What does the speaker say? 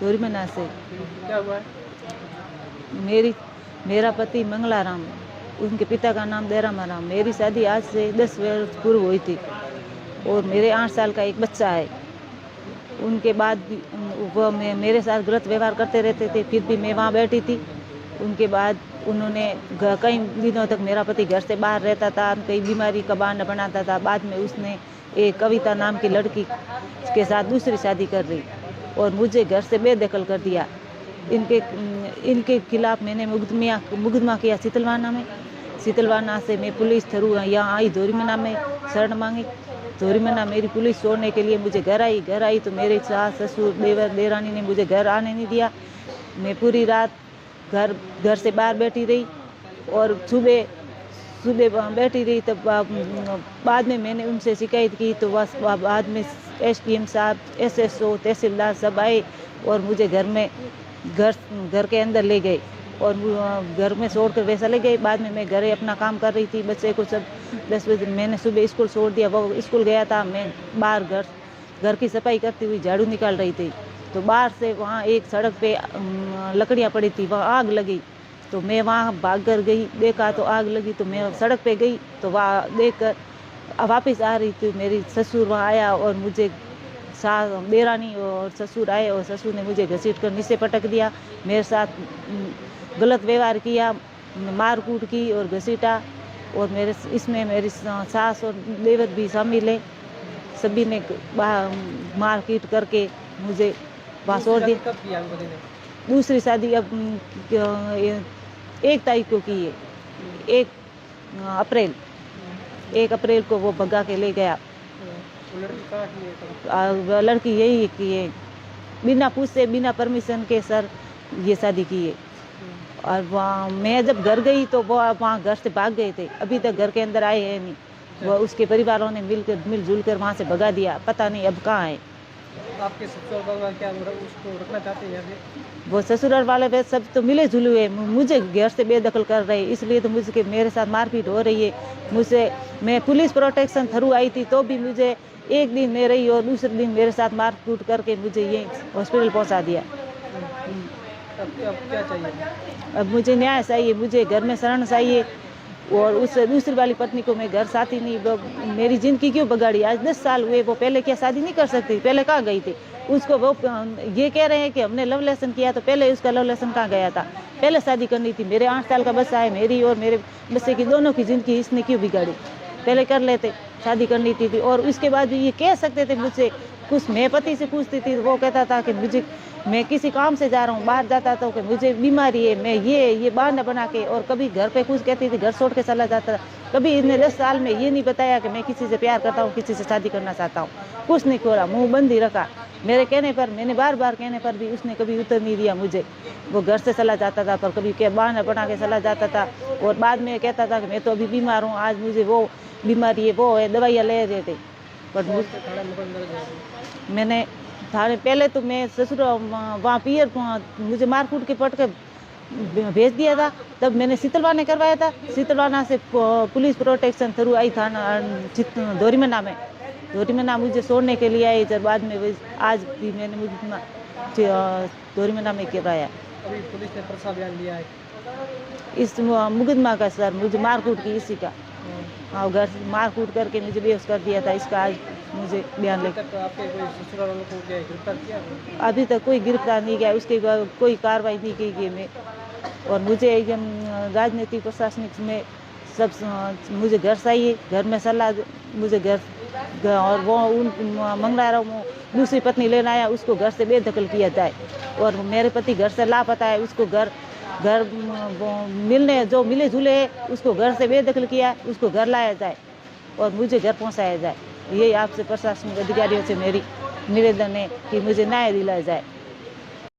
धोरीमना से। क्या हुआ है? मेरा पति मंगलाराम, उनके पिता का नाम देरामाराम। मेरी शादी आज से 10 वर्ष पूर्व हुई थी और मेरे 8 साल का एक बच्चा है। उनके बाद भी वो मेरे साथ गलत व्यवहार करते रहते थे, फिर भी मैं वहाँ बैठी थी। उनके बाद उन्होंने कई दिनों तक मेरा पति घर से बाहर रहता था, कई बीमारी का बहाना बनाता था। बाद में उसने एक कविता नाम की लड़की के साथ दूसरी शादी कर ली और मुझे घर से बेदखल कर दिया। इनके खिलाफ मैंने मुकदमा किया शीतलवाना से मैं पुलिस थ्रू यहाँ आई, धोरीमना में शरण मांगी। धोरीमना मेरी पुलिस छोड़ने के लिए मुझे घर आई तो मेरे सास ससुर देवर देरानी ने मुझे घर आने नहीं दिया। मैं पूरी रात घर से बाहर बैठी रही और सुबह बैठी रही। तब बाद में मैंने उनसे शिकायत की तो बस बाद में SDM साहब, SSO, तहसीलदार सब आए और मुझे घर के अंदर ले गए और घर में छोड़कर वैसा ले गए। बाद में मैं घरे अपना काम कर रही थी, बच्चे को सब 10 बजे मैंने सुबह स्कूल छोड़ दिया। वो स्कूल गया था, मैं बाहर घर की सफाई करती हुई झाड़ू निकाल रही थी तो बाहर से वहाँ एक सड़क पे लकड़ियाँ पड़ी थी, वहाँ आग लगी तो मैं वहाँ भाग कर गई। देखा तो आग लगी तो मैं सड़क पे गई तो वहाँ देख कर वापस आ रही थी। मेरी ससुर वहाँ आया और मुझे देरानी और ससुर आए और ससुर ने मुझे घसीट कर नीचे पटक दिया। मेरे साथ गलत व्यवहार किया, मार कूट की और घसीटा और इसमें मेरी सास और देवर भी शामिल है। सभी ने मार पीट करके मुझे वहाँ छोड़ दिया। दूसरी शादी अब 1 तारीख को की है, 1 अप्रैल को वो भगा के ले गया। लड़की यही की है, बिना पूछे बिना परमिशन के सर ये शादी की है। और वहाँ मैं जब घर गई तो वो वहाँ घर से भाग गए थे, अभी तक घर के अंदर आए हैं नहीं। वो उसके परिवार वालों ने मिलजुल कर वहाँ से भगा दिया, पता नहीं अब कहाँ है। आपके ससुराल वाले क्या उसको रखना चाहते हैं? वो ससुराल वाले वे सब तो मिले जुले हुए मुझे घर से बेदखल कर रहे हैं, इसलिए तो मेरे साथ मारपीट हो रही है। मैं पुलिस प्रोटेक्शन थ्रू आई थी तो भी मुझे एक दिन मैं रही और दूसरे दिन मेरे साथ मारपीट करके मुझे ये हॉस्पिटल पहुंचा दिया। अब क्या चाहिए? अब मुझे न्याय चाहिए, मुझे घर में शरण चाहिए और उस दूसरी वाली पत्नी को मैं घर साथी नहीं, मेरी ज़िंदगी क्यों बगाड़ी? आज 10 साल हुए, वो पहले क्या शादी नहीं कर सकती? पहले कहाँ गई थी? उसको वो ये कह रहे हैं कि हमने लव लेसन किया, तो पहले उसका लव लेसन कहाँ गया था? पहले शादी करनी थी। मेरे 8 साल का बच्चा है, मेरी और मेरे बच्चे की दोनों की ज़िंदगी इसने क्यों बिगाड़ी? पहले कर लेते, शादी करनी थी। और उसके बाद भी ये कह सकते थे मुझसे कुछ। मैं पति से पूछती थी, वो कहता था कि मैं किसी काम से जा रहा हूँ, बाहर जाता था कि मुझे बीमारी है, मैं ये बहाना बना के, और कभी घर पे कुछ कहती थी, घर छोड़ के चला जाता था। कभी इसने 10 साल में ये नहीं बताया कि मैं किसी से प्यार करता हूँ, किसी से शादी करना चाहता हूँ। कुछ नहीं खोला, मुँह बंद ही रखा। मेरे कहने पर, मैंने बार कहने पर भी उसने कभी उत्तर नहीं दिया मुझे। वो घर से चला जाता था पर कभी क्या बहाना बना के चला जाता था और बाद में कहता था कि मैं तो अभी बीमार हूँ, आज मुझे वो बीमारी है, वो है, दवाइयाँ ले रहे थे। पर मैंने थाने पहले तो मैं ससुर वहाँ पियर मुझे मारकूट के पट के भेज दिया था, तब मैंने शीतलवाना करवाया था। शीतलवाना से पुलिस प्रोटेक्शन थ्रू आई थाना धोरीमना मुझे छोड़ने के लिए आई। जब बाद में आज भी मैंने धोरीमना में करवाया। अभी पुलिस ने पर्चा बयान लिया है इस मुकदमा का सर, मुझे मारकूट की इसी का। हाँ, घर मारकूट करके मुझे बेहोश कर दिया था, इसका आज मुझे बयान लेकर। आपके कोई ससुराल वालों को गिरफ्तार किया? अभी तक कोई गिरफ्तार नहीं किया, उसके बाद कोई कार्रवाई नहीं की गई में। और मुझे एकदम राजनीतिक प्रशासनिक में सब मुझे घर चाहिए, घर में सलाह मुझे घर और वो मंगलाराम दूसरी पत्नी लेना आया, उसको घर से बेदखल किया जाए। और मेरे पति घर से लापता है, उसको घर मिले जुले है, उसको घर से बेदखल किया, उसको घर लाया जाए और मुझे घर पहुंचाया जाए। यही आपसे प्रशासनिक अधिकारियों से मेरी निवेदन है कि मुझे न्याय दिलाया जाए।